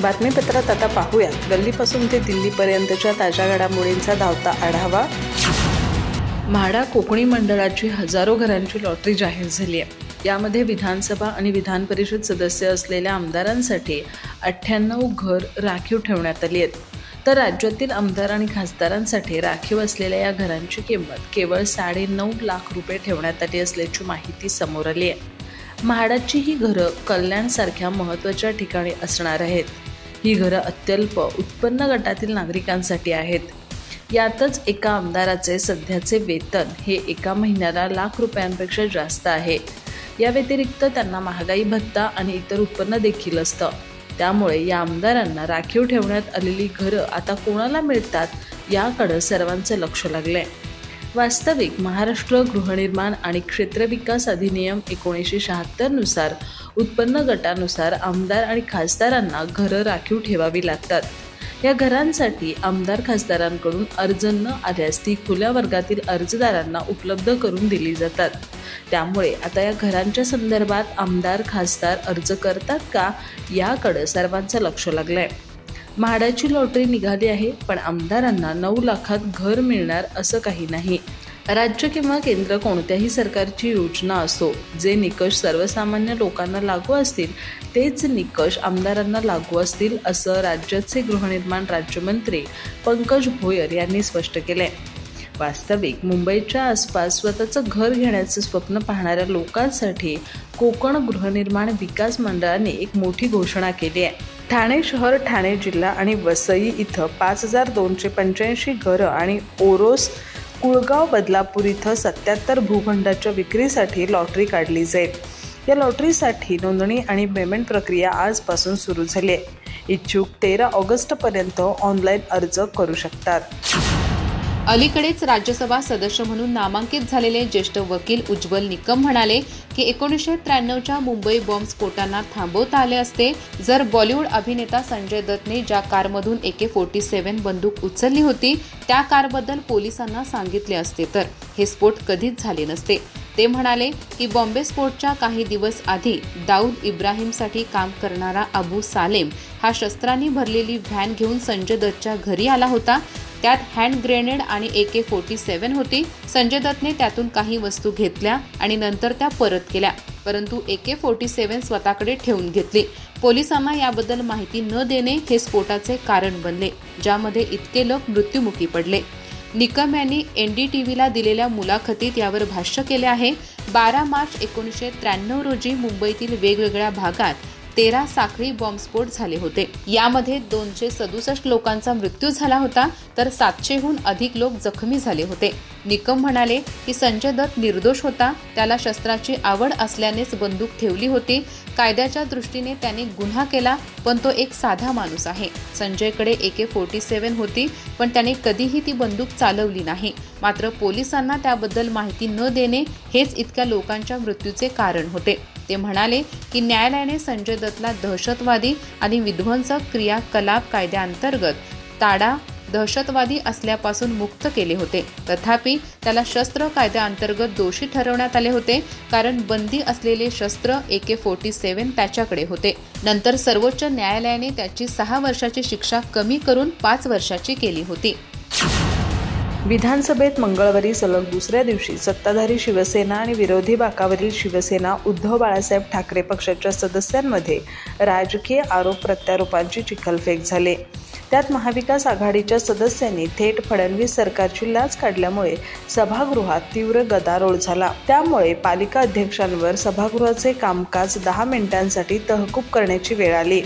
बातमीपत्रात आता पाहूयात गल्लीपासून ते दिल्लीपर्यंतच्या ताज्या घडामोडींचा धावता आढावा। म्हाडा कोकणी मंडळाची हजारो घरांची लॉटरी जाहीर झाली आहे। यामध्ये विधानसभा आणि विधान परिषद सदस्य असलेल्या आमदारांसाठी 98 घर राखीव ठेवण्यात आली आहेत, तर राज्यातील आमदार आणि खासदारांसाठी राखीव असलेल्या या घरांची किंमत केवळ 9.5 लाख रुपये ठेवण्यात आली असल्याची माहिती समोर आली आहे। म्हाडाची ही घरं कल्याणसारख्या महत्त्वाच्या ठिकाणी असणार आहेत। ही घरं अत्यल्प उत्पन्न गटातील नागरिकांसाठी आहेत। यातच एका आमदाराचे सध्याचे वेतन हे एका महिन्याला लाख रुपयांपेक्षा जास्त आहे। या व्यतिरिक्त त्यांना महागाई भत्ता आणि इतर उत्पन्न देखील असतं। त्यामुळे या आमदारांना राखीव ठेवण्यात आलेली घरं आता कोणाला मिळतात याकडे सर्वांचं लक्ष लागलंय। वास्तविक महाराष्ट्र गृहनिर्माण आणि क्षेत्र विकास अधिनियम 1976 नुसार उत्पन्न गटानुसार आमदार आणि खासदारांना घरं राखीव ठेवावी लागतात। या घरांसाठी आमदार खासदारांकडून अर्ज न आल्यास ती खुल्या वर्गातील अर्जदारांना उपलब्ध करून दिली जातात। त्यामुळे आता या घरांच्या संदर्भात आमदार खासदार अर्ज करतात का याकडे सर्वांचं लक्ष लागलंय। म्हाडाची लॉटरी निघाली आहे, पण आमदारांना 9 लाखात घर मिळणार असं काही नाही। राज्य किंवा केंद्र कोणत्याही सरकारची योजना असो, जे निकष सर्वसामान्य लोकांना लागू असतील तेच निकष आमदारांना लागू असतील, असं राज्याचे गृहनिर्माण राज्यमंत्री पंकज भोयर यांनी स्पष्ट केलंय। वास्तविक मुंबईच्या आसपास स्वतःचं घर घेण्याचं स्वप्न पाहणाऱ्या लोकांसाठी कोकण गृहनिर्माण विकास मंडळाने एक मोठी घोषणा केली आहे। ठाणे शहर, ठाणे जिल्हा आणि वसई इथं 5285 घरं आणि ओरोस, कुळगाव, बदलापूर इथं 77 भूखंडाच्या विक्रीसाठी लॉटरी काढली जाईल। या लॉटरीसाठी नोंदणी आणि पेमेंट प्रक्रिया आजपासून सुरू झाली आहे। इच्छुक 13 ऑगस्टपर्यंत ऑनलाईन अर्ज करू शकतात। अलीकडेच राज्यसभा सदस्य म्हणून नामांकित झालेले ज्येष्ठ वकील उज्ज्वल निकम म्हणाले की 1993च्या मुंबई बॉम्बस्फोटांना थांबवता आले असते जर बॉलिवूड अभिनेता संजय दत्तने ज्या कारमधून AK-47 बंदूक उचलली होती त्या कारबद्दल पोलिसांना सांगितले असते तर हे स्फोट कधीच झाले नसते। ते म्हणाले की बॉम्बे स्फोटच्या काही दिवस आधी दाऊद इब्राहिमसाठी काम करणारा अबू सालेम हा शस्त्रांनी भरलेली व्हॅन घेऊन संजय दत्तच्या घरी आला होता। त्यात हँड ग्रेनेड आणि AK-47 होती। संजय दत्तने त्यातून काही वस्तू घेतल्या आणि नंतर त्या परत केल्या, परंतु AK-47 स्वतःकडे ठेवून घेतली। पोलिसांना याबद्दल माहिती न देणे हे स्फोटाचे कारण बनले, ज्यामध्ये इतके लोक मृत्युमुखी पडले। निकम यांनी NDTVला दिलेल्या मुलाखतीत यावर भाष्य केले आहे। 12 मार्च 1993 रोजी मुंबईतील वेगवेगळ्या भागात 13 साखळी बॉम्बस्फोट झाले होते। यामध्ये 267 लोकांचा मृत्यू झाला होता, तर 700हून अधिक लोक जखमी झाले होते। निकम म्हणाले की संजय दत्त निर्दोष होता, त्याला शस्त्राची आवड असल्यानेच बंदूक ठेवली होती। कायद्याच्या दृष्टीने त्याने गुन्हा केला, पण तो एक साधा माणूस आहे। संजयकडे AK-47 होती, पण त्याने कधीही ती बंदूक चालवली नाही। मात्र पोलिसांना त्याबद्दल माहिती न देणे हेच इतक्या लोकांच्या मृत्यूचे कारण होते। ते म्हणाले की न्यायालयाने संजय दत्तला दहशतवादी आणि विध्वंसक क्रियाकलाप कायद्याअंतर्गत ताडा दहशतवादी असल्यापासून मुक्त केले होते, तथापि त्याला शस्त्र कायद्याअंतर्गत दोषी ठरवण्यात आले होते, कारण बंदी असलेले शस्त्र AK-47 त्याच्याकडे होते। नंतर सर्वोच्च न्यायालयाने त्याची 6 वर्षाची शिक्षा कमी करून 5 वर्षाची केली होती। विधानसभेत मंगळवारी सलग दुसऱ्या दिवशी सत्ताधारी शिवसेना आणि विरोधी बाकावरील शिवसेना उद्धव बाळासाहेब ठाकरे पक्षाच्या सदस्यांमध्ये राजकीय आरोप प्रत्यारोपांची चिखलफेक झाली। त्यात महाविकास आघाडीच्या सदस्यांनी थेट फडणवीस सरकारची लाच काढल्यामुळे सभागृहात तीव्र गदारोळ झाला। त्यामुळे पालिका अध्यक्षांवर सभागृहाचे कामकाज 10 मिनिटांसाठी तहकूब करण्याची वेळ आली।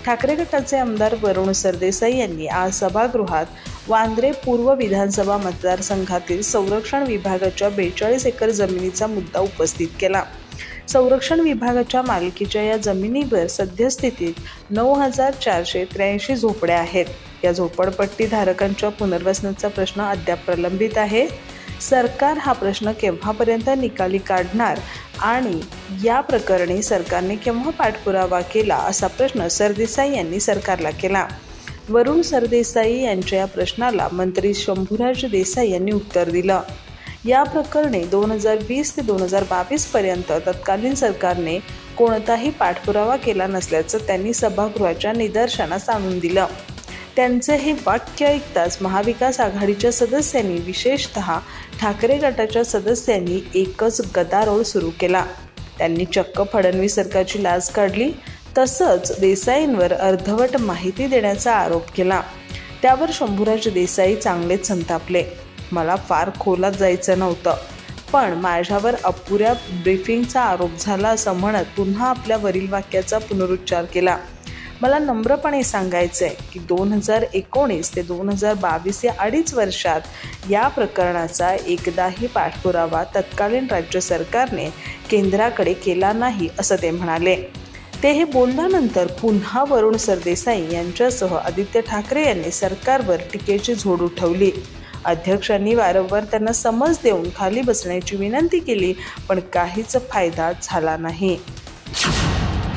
ठाकरे गटाचे आमदार वरुण सरदेसाई यांनी आज सभागृहात वांद्रे पूर्व विधानसभा मतदारसंघातील संरक्षण विभागाच्या 42 एकर जमिनीचा मुद्दा उपस्थित केला। संरक्षण विभागाच्या मालकीच्या या जमिनीवर सद्यस्थितीत 9483 झोपड्या आहेत। या झोपडपट्टी धारकांच्या पुनर्वसनाचा प्रश्न अद्याप प्रलंबित आहे। सरकार हा प्रश्न केव्हापर्यंत निकाली काढणार आणि या प्रकरणी सरकारने केव्हा पाठपुरावा केला असा प्रश्न सरदेसाई यांनी सरकारला केला। वरुण सरदेसाई यांच्या या प्रश्नाला मंत्री शंभूराज देसाई यांनी उत्तर दिलं। या प्रकरणी 2020 ते 2022 पर्यंत तत्कालीन सरकारने कोणताही पाठपुरावा केला नसल्याचं त्यांनी सभागृहाच्या निदर्शनास आणून दिलं. त्यांचे हे वाक्य ऐकताच महाविकास आघाडीच्या सदस्यांनी, विशेषतः ठाकरे गटाच्या सदस्यांनी एकच गदारोळ सुरू केला. त्यांनी चक्क फडणवीस सरकारची लाज काढली, तसंच देसाईंवर अर्धवट माहिती देण्याचा आरोप केला. त्यावर शंभूराज देसाई चांगलेच संतापले. मला फार खोलात जायचं नव्हतं, पण माझ्यावर अपुऱ्या ब्रीफिंगचा आरोप झाला असं म्हणत पुन्हा आपल्या वरील वाक्याचा पुनरुच्चार केला. मला नम्रपणे सांगायचं आहे की 2019 ते 2022 या 2.5 वर्षात या प्रकरणाचा एकदाही पाठपुरावा तत्कालीन राज्य सरकारने केंद्राकडे केला नाही असं ते म्हणाले. ते हे बोलल्यानंतर पुन्हा वरुण सरदेसाई यांच्यासह आदित्य ठाकरे यांनी सरकारवर टीकेची झोड उठवली. अध्यक्षांनी वारंवार त्यांना समज देऊन खाली बसण्याची विनंती केली, पण काहीच फायदा झाला नाही.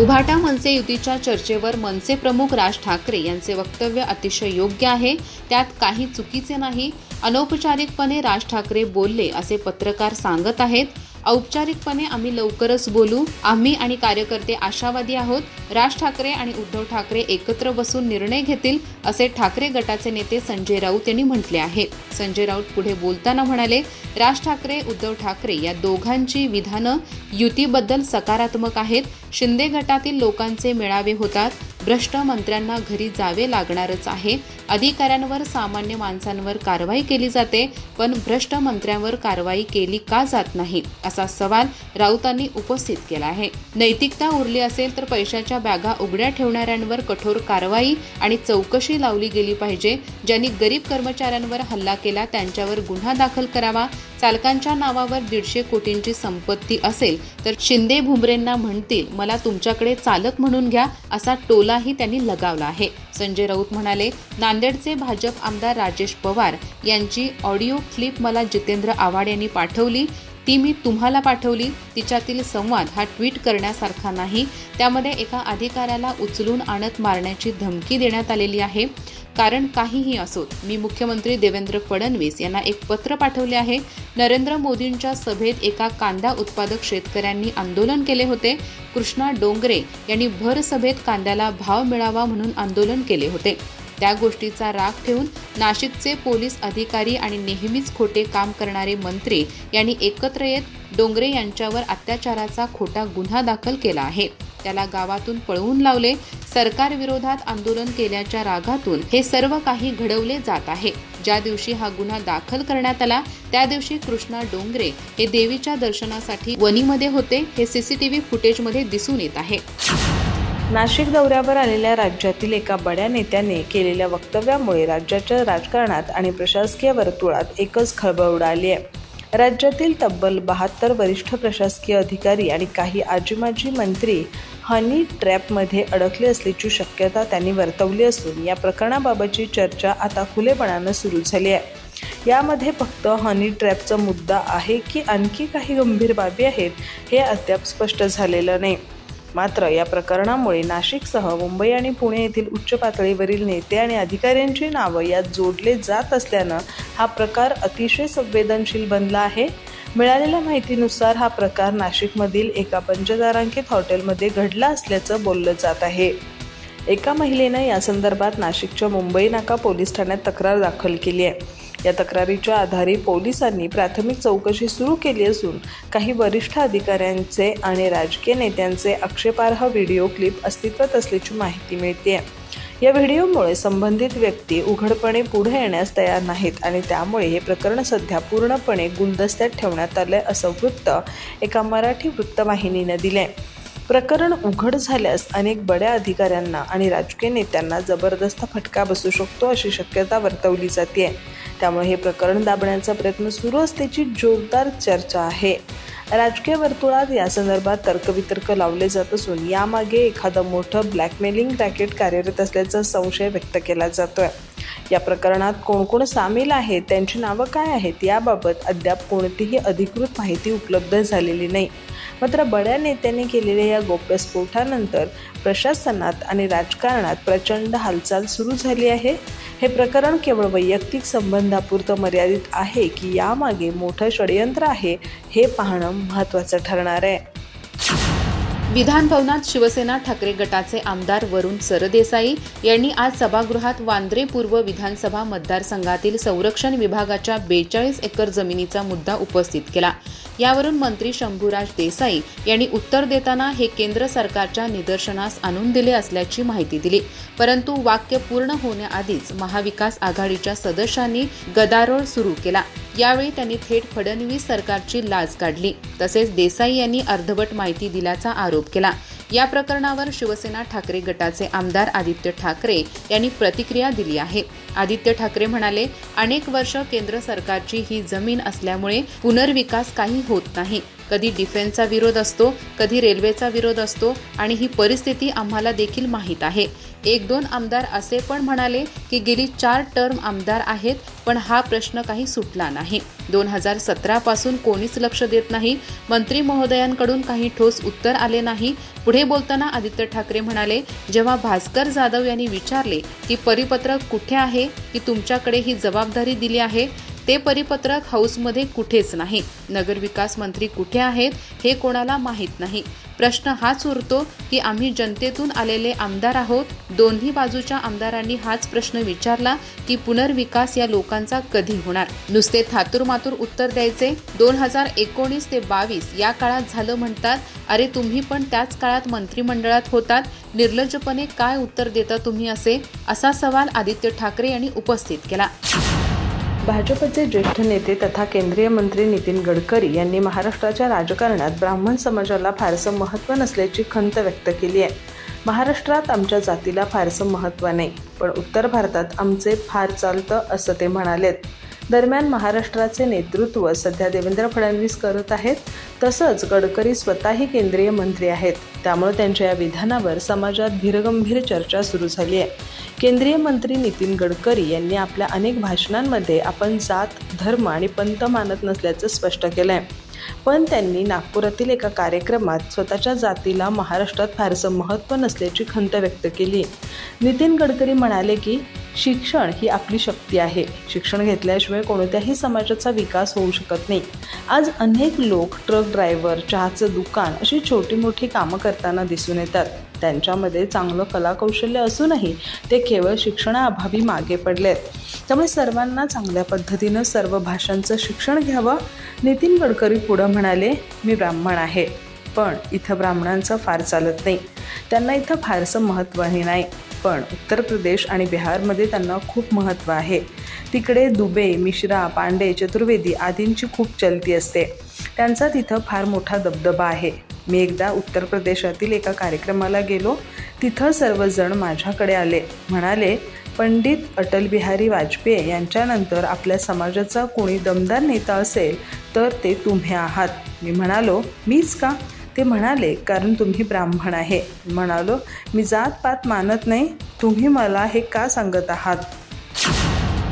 उभाटा मनसे युतीच्या चर्चेवर मनसे प्रमुख राज ठाकरे यांचे वक्तव्य अतिशय योग्य आहे. त्यात काही चुकीचे नाही. अनौपचारिकपणे राज ठाकरे बोलले असे पत्रकार सांगत आहेत. औपचारिकपणे आम्ही लवकरच बोलू. आम्ही आणि कार्यकर्ते आशावादी आहोत. राज ठाकरे आणि उद्धव ठाकरे एकत्र बसून निर्णय घेतील असे ठाकरे गटाचे नेते संजय राऊत यांनी म्हटले आहे. संजय राऊत पुढे बोलताना म्हणाले, राज ठाकरे, उद्धव ठाकरे या दोघांची विधानं युतीबद्दल सकारात्मक आहेत. शिंदे गटातील लोकांचे मेळावे होतात. भ्रष्ट मंत्र्यांना घरी जावे लागणारच आहे. अधिकाऱ्यांवर, सामान्य माणसांवर कारवाई केली जाते, पण भ्रष्ट मंत्र्यांवर कारवाई केली का जात नाही असा सवाल राऊतांनी उपस्थित केला आहे. नैतिकता उरली असेल तर पैशाच्या बॅगा उघड्या ठेवणाऱ्यांवर कठोर कारवाई आणि चौकशी लावली गेली पाहिजे. ज्यांनी गरीब कर्मचाऱ्यांवर हल्ला केला त्यांच्यावर गुन्हा दाखल करावा. चालकांच्या नावावर 150 कोटींची संपत्ती असेल तर शिंदे भुमरेंना म्हणतील, मला तुमच्याकडे चालक म्हणून घ्या असा टोलाही त्यांनी लगावला आहे. संजय राऊत म्हणाले, नांदेडचे भाजप आमदार राजेश पवार यांची ऑडिओ क्लिप मला जितेंद्र आव्हाड यांनी पाठवली. ती मी तुम्हाला पाठवली. तिच्यातील संवाद हा ट्विट करण्यासारखा नाही. त्यामध्ये एका अधिकाऱ्याला उचलून आणत मारण्याची धमकी देण्यात आलेली आहे. कारण काहीही असोत, मी मुख्यमंत्री देवेंद्र फडणवीस यांना एक पत्र पाठवले आहे. नरेंद्र मोदींच्या सभेत एका कांदा उत्पादक शेतकऱ्यांनी आंदोलन केले होते. कृष्णा डोंगरे यांनी भर सभेत कांद्याला भाव मिळावा म्हणून आंदोलन केले होते. त्या गोष्टीचा राग ठेवून नाशिकचे पोलीस अधिकारी आणि नेहमीच खोटे काम करणारे मंत्री यांनी एकत्र येत डोंगरे यांच्यावर अत्याचाराचा खोटा गुन्हा दाखल केला आहे. त्याला गावातून पळवून लावले. सरकार विरोधात आंदोलन केल्याच्या रागातून हे सर्व काही घडवले जात आहे. ज्या दिवशी हा गुन्हा दाखल करण्यात आला त्या दिवशी कृष्णा डोंगरे हे देवीच्या दर्शनासाठी वणीमध्ये होते. हे सीसीटीव्ही फुटेजमध्ये दिसून येत आहे. नाशिक दौऱ्यावर आलेल्या राज्यातील एका बड्या नेत्याने केलेल्या वक्तव्यामुळे राज्याच्या राजकारणात आणि प्रशासकीय वर्तुळात एकच खळबळ उडाली आहे. राज्यातील तब्बल 72 वरिष्ठ प्रशासकीय अधिकारी आणि काही आजीमाजी मंत्री हनी ट्रॅपमध्ये अडकले असल्याची शक्यता त्यांनी वर्तवली असून या प्रकरणाबाबतची चर्चा आता खुलेपणानं सुरू झाली आहे. यामध्ये फक्त हनी ट्रॅपचा मुद्दा आहे की आणखी काही गंभीर बाबी आहेत हे अद्याप स्पष्ट झालेलं नाही. मात्र या प्रकरणामुळे नाशिकसह मुंबई आणि पुणे येथील उच्च पातळीवरील नेते आणि अधिकाऱ्यांची नावं यात जोडले जात असल्यानं हा प्रकार अतिशय संवेदनशील बनला आहे. मिळालेल्या माहितीनुसार हा प्रकार नाशिकमधील एका पंचतारांकित हॉटेलमध्ये घडला असल्याचं बोललं जात आहे. एका महिलेनं यासंदर्भात नाशिकच्या मुंबई नाका पोलीस ठाण्यात तक्रार दाखल केली आहे. या तक्रारीच्या आधारे पोलिसांनी प्राथमिक चौकशी सुरू केली असून काही वरिष्ठ अधिकाऱ्यांचे आणि राजकीय नेत्यांचे आक्षेपार्ह व्हिडिओ क्लिप अस्तित्वात असल्याची माहिती मिळते. या व्हिडिओमुळे संबंधित व्यक्ती उघडपणे पुढे येण्यास तयार नाहीत आणि त्यामुळे हे प्रकरण सध्या पूर्णपणे गुलदस्त्यात ठेवण्यात आले असं वृत्त एका मराठी वृत्तवाहिनीने दिले. प्रकरण उघड झाल्यास अनेक बड्या अधिकाऱ्यांना आणि राजकीय नेत्यांना जबरदस्त फटका बसू शकतो अशी शक्यता वर्तवली जाते. त्यामुळे हे प्रकरण दाबण्याचा प्रयत्न सुरू असल्याची जोरदार चर्चा आहे. राजकीय वर्तुळात या संदर्भात तर्कवितर्क लावले जात असून यामागे एखादं मोठं ब्लॅकमेलिंग रॅकेट कार्यरत असल्याचा संशय व्यक्त केला जातोय. या प्रकरणात कोण कोण सामील आहेत, त्यांची नावं काय आहेत याबाबत अद्याप कोणतीही अधिकृत माहिती उपलब्ध झालेली नाही. मात्र बड्या नेत्यांनी केलेल्या या गौप्यस्फोटानंतर प्रशासनात आणि राजकारणात प्रचंड हालचाल सुरू झाली आहे. हे प्रकरण केवळ वैयक्तिक संबंधापुरतं मर्यादित आहे की यामागे मोठं षडयंत्र आहे हे पाहणं महत्त्वाचं ठरणार आहे. विधान भवनात शिवसेना ठाकरे गटाचे आमदार वरुण सरदेसाई यांनी आज सभागृहात वांद्रे पूर्व विधानसभा मतदारसंघातील संरक्षण विभागाच्या 42 एकर जमिनीचा मुद्दा उपस्थित केला. यावरून मंत्री शंभूराज देसाई यांनी उत्तर देताना हे केंद्र सरकारच्या निदर्शनास आणून दिले असल्याची माहिती दिली. परंतु वाक्य पूर्ण होण्याआधीच महाविकास आघाडीच्या सदस्यांनी गदारोळ सुरू केला. यावेळी त्यांनी थेट फडणवीस सरकारची लाज काढली. तसेच देसाई यांनी अर्धवट माहिती दिल्याचा आरोप केला. या प्रकरणावर शिवसेना ठाकरे गटाचे आमदार आदित्य ठाकरे यांनी प्रतिक्रिया दिली आहे. आदित्य ठाकरे म्हणाले, अनेक वर्ष केंद्र सरकारची ही जमीन असल्यामुळे पुनर्विकास काही होत नाही. कधी डिफेन्सचा विरोध असतो, कधी रेल्वेचा विरोध असतो आणि ही परिस्थिती आम्हाला देखील माहीत आहे. 1-2 आमदार असे पण म्हणाले की गेली 4 टर्म आमदार आहेत पण हा प्रश्न काही सुटला नाही. 2017 पासून कोणीच लक्ष देत नाही. मंत्री महोदयांकडून काही ठोस उत्तर आले नाही. पुढे बोलताना आदित्य ठाकरे म्हणाले, जेव्हा भास्कर जाधव यांनी विचारले की परिपत्रक कुठे आहे, की तुमच्याकडे ही जबाबदारी दिली आहे, ते परिपत्रक हाऊसमध्ये कुठेच नाही. नगरविकास मंत्री कुठे आहेत हे कोणाला माहीत नाही. प्रश्न हाच उरतो की आम्ही जनतेतून आलेले आमदार आहोत. दोन्ही बाजूच्या आमदारांनी हाच प्रश्न विचारला की पुनर्विकास या लोकांचा कधी होणार. नुसते थातुरमातुर उत्तर द्यायचे. 2019 ते 22 या काळात झालं म्हणतात. अरे तुम्ही पण त्याच काळात मंत्रिमंडळात होतात. निर्लज्जपणे काय उत्तर देता तुम्ही असा सवाल आदित्य ठाकरे यांनी उपस्थित केला. भाजपचे ज्येष्ठ नेते तथा केंद्रीय मंत्री नितीन गडकरी यांनी महाराष्ट्राच्या राजकारणात ब्राह्मण समाजाला फारसं महत्त्व नसल्याची खंत व्यक्त केली आहे. महाराष्ट्रात आमच्या जातीला फारसं महत्त्व नाही, पण उत्तर भारतात आमचे फार चालतं असं ते म्हणालेत. दरम्यान महाराष्ट्राचे नेतृत्व सध्या देवेंद्र फडणवीस करत आहेत. तसंच गडकरी स्वतःही केंद्रीय मंत्री आहेत. त्यामुळे त्यांच्या या विधानावर समाजात धीरगंभीर चर्चा सुरू झाली आहे. केंद्रीय मंत्री नितीन गडकरी यांनी आपल्या अनेक भाषणांमध्ये आपण जात, धर्म आणि पंथ मानत नसल्याचं स्पष्ट केलं आहे. पण त्यांनी नागपुरातील एका कार्यक्रमात स्वतःच्या जातीला महाराष्ट्रात फारसं महत्त्व नसल्याची खंत व्यक्त केली. नितीन गडकरी म्हणाले की शिक्षण ही आपली शक्ती आहे. शिक्षण घेतल्याशिवाय कोणत्याही समाजाचा विकास होऊ शकत नाही. आज अनेक लोक ट्रक ड्रायव्हर, चहाचं दुकान अशी छोटी मोठी कामं करताना दिसून येतात. त्यांच्यामध्ये चांगलं कलाकौशल्य असूनही ते केवळ शिक्षणाअभावी मागे पडलेत. त्यामुळे सर्वांना चांगल्या पद्धतीनं सर्व भाषांचं शिक्षण घ्यावं. नितीन गडकरी पुढं म्हणाले, मी ब्राह्मण आहे, पण इथं ब्राह्मणांचं फार चालत नाही. त्यांना इथं फारसं महत्त्वही नाही. पण उत्तर प्रदेश आणि बिहारमध्ये त्यांना खूप महत्त्व आहे. तिकडे दुबे, मिश्रा, पांडे, चतुर्वेदी आदींची खूप चलती असते. त्यांचा तिथं फार मोठा दबदबा आहे. मी एकदा उत्तर प्रदेशातील एका कार्यक्रमाला गेलो. तिथं सर्वजण माझ्याकडे आले. म्हणाले, पंडित अटल बिहारी वाजपेयी यांच्यानंतर आपल्या समाजाचा कोणी दमदार नेता असेल तर ते तुम्ही आहात. मी म्हणालो, मीच का? ते म्हणाले, कारण तुम्ही ब्राह्मण आहे. म्हणालो, मी जातपात मानत नाही. तुम्ही मला हे का सांगत आहात?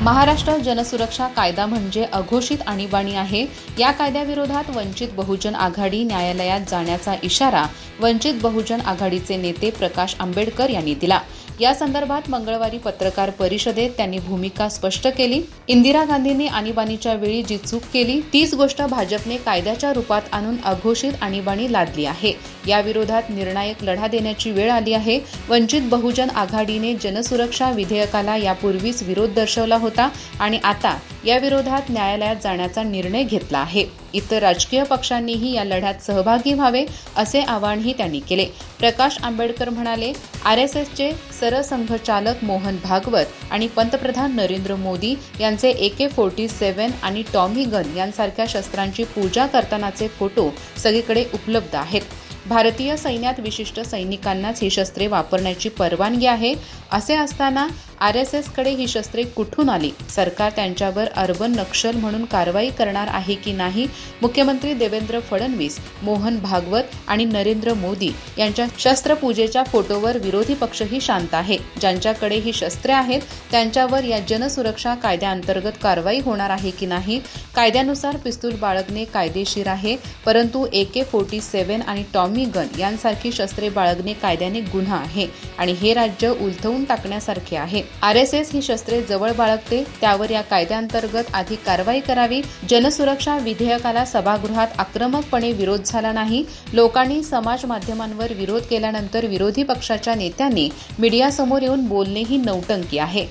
महाराष्ट्र जनसुरक्षा कायदा म्हणजे अघोषित आणीबाणी आहे. या कायद्याविरोधात वंचित बहुजन आघाडी न्यायालयात जाण्याचा इशारा वंचित बहुजन आघाडीचे नेते प्रकाश आंबेडकर यांनी दिला. या संदर्भात मंगळवारी पत्रकार परिषदेत त्यांनी भूमिका स्पष्ट केली. इंदिरा गांधींनी आणीबाणीच्या वेळी जी चूक केली तीच गोष्ट भाजपने कायद्याच्या रूपात आणून अघोषित आणीबाणी लादली आहे. याविरोधात निर्णायक लढा देण्याची वेळ आली आहे. वंचित बहुजन आघाडीने जनसुरक्षा विधेयकाला यापूर्वीच विरोध दर्शवला होता आणि आता या विरोधात न्यायालयात जाण्याचा निर्णय घेतला आहे. इतर राजकीय पक्षांनीही या लढ्यात सहभागी व्हावे असे आवाहनही त्यांनी केले. प्रकाश आंबेडकर म्हणाले, RSSचे सरसंघचालक मोहन भागवत आणि पंतप्रधान नरेंद्र मोदी यांचे AK-47 आणि टॉमी गन यांसारख्या शस्त्रांची पूजा करतानाचे फोटो सगळीकडे उपलब्ध आहेत. भारतीय सैन्यात विशिष्ट सैनिकांनाच ही शस्त्रे वापरण्याची परवानगी आहे. असे असताना RSS कडे ही शस्त्रे कुठून आली? सरकार त्यांच्यावर अर्बन नक्षल म्हणून कारवाई करणार आहे की नाही? मुख्यमंत्री देवेंद्र फडणवीस, मोहन भागवत आणि नरेंद्र मोदी यांच्या शस्त्रपूजेच्या फोटोवर विरोधी पक्षही शांत आहे. ज्यांच्याकडे ही शस्त्रे आहेत त्यांच्यावर या जनसुरक्षा कायद्याअंतर्गत कारवाई होणार आहे की नाही? कायद्यानुसार पिस्तूल बाळगणे कायदेशीर आहे, परंतु AK-47 आणि टॉमी गन यांसारखी शस्त्रे बाळगणे कायद्याने गुन्हा आहे आणि हे राज्य उलथवून टाकण्यासारखे आहे. RSS ही शस्त्रे जवळ बाळगते, त्यावर या कायद्याअंतर्गत आधी कारवाई करावी. जनसुरक्षा विधेयकाला सभागृहात आक्रमकपणे विरोध झाला नाही. लोकांनी समाज माध्यमांवर विरोध केल्यानंतर विरोधी पक्षाच्या नेत्यांनी मीडियासमोर येऊन बोलणे ही नौटंकी आहे.